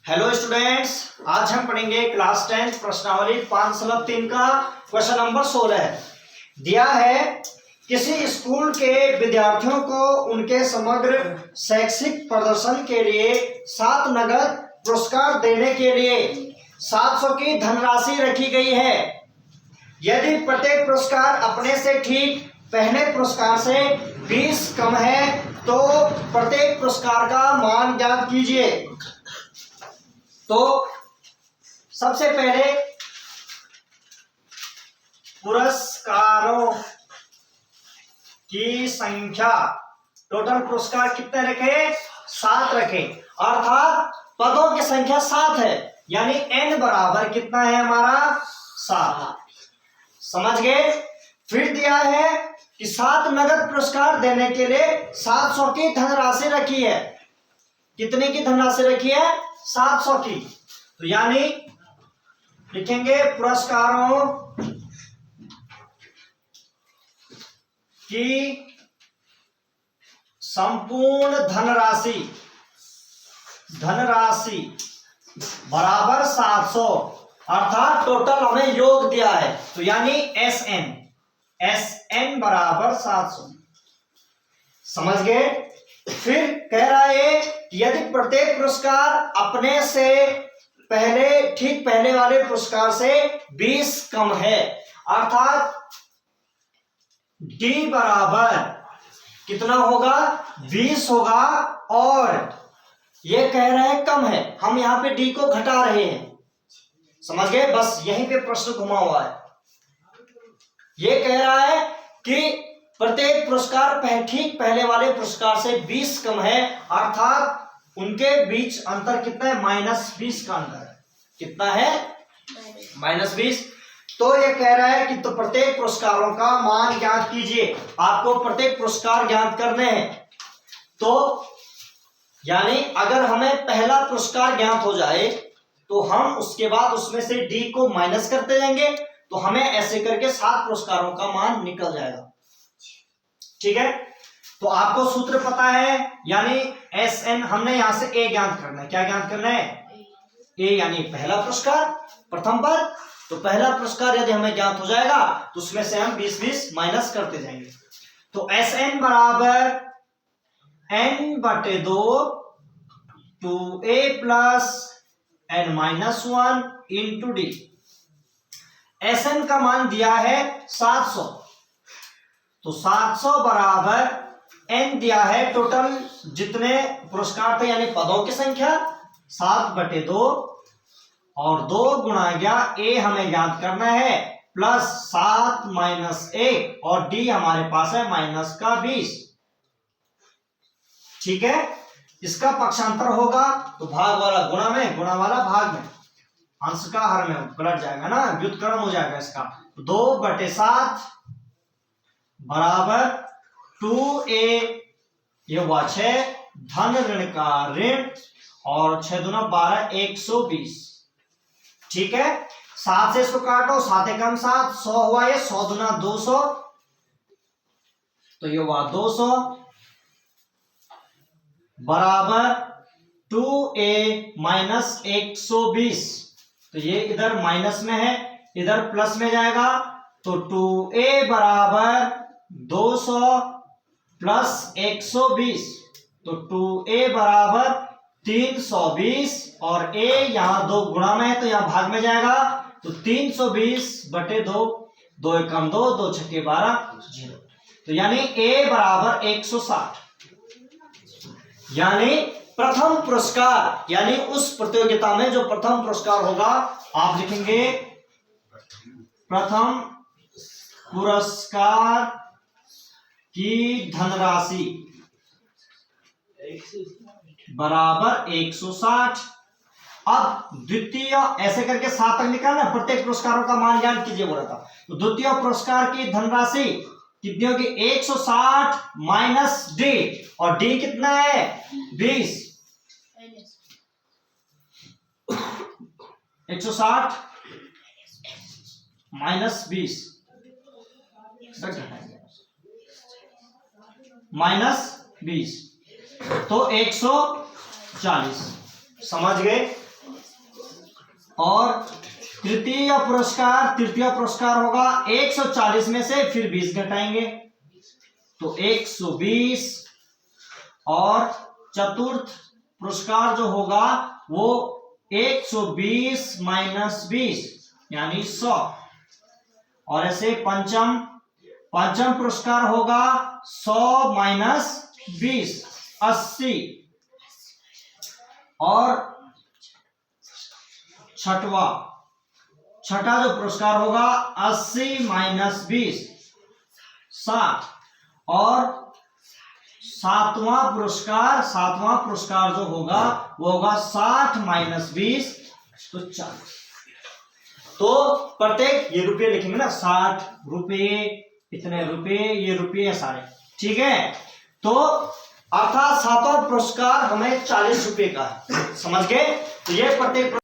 Hello students, आज हम पढ़ेंगे क्लास 10 प्रश्नावली 5-3 का क्वेश्चन नंबर 16 दिया है। किसी स्कूल के विद्यार्थियों को उनके समग्र शैक्षिक प्रदर्शन के लिए 7 नगद पुरस्कार देने के लिए 700 की धनराशि रखी गई है। यदि प्रत्येक पुरस्कार अपने से ठीक पहले पुरस्कार से 20 कम है तो प्रत्येक पुरस्कार का मान ज्ञात कीजिए। तो सबसे पहले पुरस्कारों की संख्या, टोटल पुरस्कार कितने रखे? 7 रखे, अर्थात पदों की संख्या 7 है, यानी n बराबर कितना है हमारा? 7। समझ गए? फिर दिया है कि 7 नगद पुरस्कार देने के लिए 700 की धनराशि रखी है। कितने की धनराशि रखी है? 700 की। तो यानी लिखेंगे पुरस्कारों की संपूर्ण धनराशि बराबर 700, अर्थात टोटल हमें योग दिया है, तो यानी SN बराबर 700। समझ गए? फिर कह रहा है कि यदि प्रत्येक पुरस्कार अपने से ठीक पहले वाले पुरस्कार से 20 कम है, अर्थात D बराबर कितना होगा? 20 होगा, और ये कह रहे हैं कम है, हम यहां पे D को घटा रहे हैं। समझ गए? बस यहीं पे प्रश्न घुमा हुआ है। ये कह रहा है कि प्रत्येक पुरस्कार ठीक पहले वाले पुरस्कार से 20 कम है, अर्थात उनके बीच अंतर कितना है? -20 का अंतर है। कितना है? -20। तो ये कह रहा है कि तो प्रत्येक पुरस्कारों का मान ज्ञात कीजिए। आपको प्रत्येक पुरस्कार ज्ञात करने हैं। तो यानी अगर हमें पहला पुरस्कार ज्ञात हो जाए तो हम उसके बाद उसमें से D को माइनस करते जाएंगे, तो हमें ऐसे करके 7 पुरस्कारों का मान निकल जाएगा। ठीक है? तो आपको सूत्र पता है, यानी SN हमने यहां से A ज्ञात करना है। क्या ज्ञात करना है? A यानी पहला पुरस्कार, प्रथम पद। तो पहला पुरस्कार यदि हमें ज्ञात हो जाएगा तो उसमें से हम 20-20 माइनस करते जाएंगे। तो SN बराबर n/2 2A + n-1 into D। SN का मान दिया है 700, तो 700 बराबर n दिया है टोटल जितने पुरस्कार थे, यानी पदों की संख्या 7/2, और 2 गुणा गया A हमें याद करना है, प्लस 7 - 1, और D हमारे पास है -20। ठीक है? इसका पक्षांतर होगा तो भाग वाला गुणा में, गुणा वाला भाग में, अंश का हर में पलट जाएगा ना, व्युत्क्रम हो जाएगा इसका। 2/7 बराबर 2A, ये हुआ 6, धन ऋण का ऋण, और 6 दूना 12, 120। ठीक है? 7 से इसको काटो, 7 एकम 7, 100 हुआ, ये 100 दूना 200, तो ये हुआ 200 बराबर 2A - 120। तो ये इधर माइनस में है, इधर प्लस में जाएगा, तो 2A बराबर 200 प्लस 120, तो 2A बराबर 320, और A यहां 2 गुणा में है तो यहां भाग में जाएगा, तो 320/2, 2 एकम 2, 2 छक्के 12, 0। तो यानी A बराबर 160। यानी प्रथम पुरस्कार, यानी उस प्रतियोगिता में जो प्रथम पुरस्कार होगा, आप लिखेंगे प्रथम पुरस्कार की धनराशि बराबर 160। अब द्वितीय, ऐसे करके 7 तक निकालना, प्रत्येक पुरस्कारों का मान ज्ञात कीजिए बोला था। तो द्वितीय पुरस्कार की धनराशि कितनी होगी? 160 माइनस D, और D कितना है? 20। 160 माइनस 20 -20, तो 140। समझ गए? और तृतीय पुरस्कार होगा 140 में से फिर 20 घटाएंगे तो 120, और चतुर्थ पुरस्कार जो होगा वो 120 माइनस 20 यानी 100, और ऐसे पंचम पुरस्कार होगा 100 माइनस 20 80, और छठा जो पुरस्कार होगा 80 माइनस 20 60, और सातवां पुरस्कार जो होगा वो होगा 60 माइनस 20 तो 40। तो प्रत्येक ये रुपये लिखेंगे ना, 60 रुपये, इतने रुपये, ये रुपये सारे, ठीक है। तो अर्थात सातवां पुरस्कार हमें 40 रुपये का, समझ गए। तो ये प्रत्येक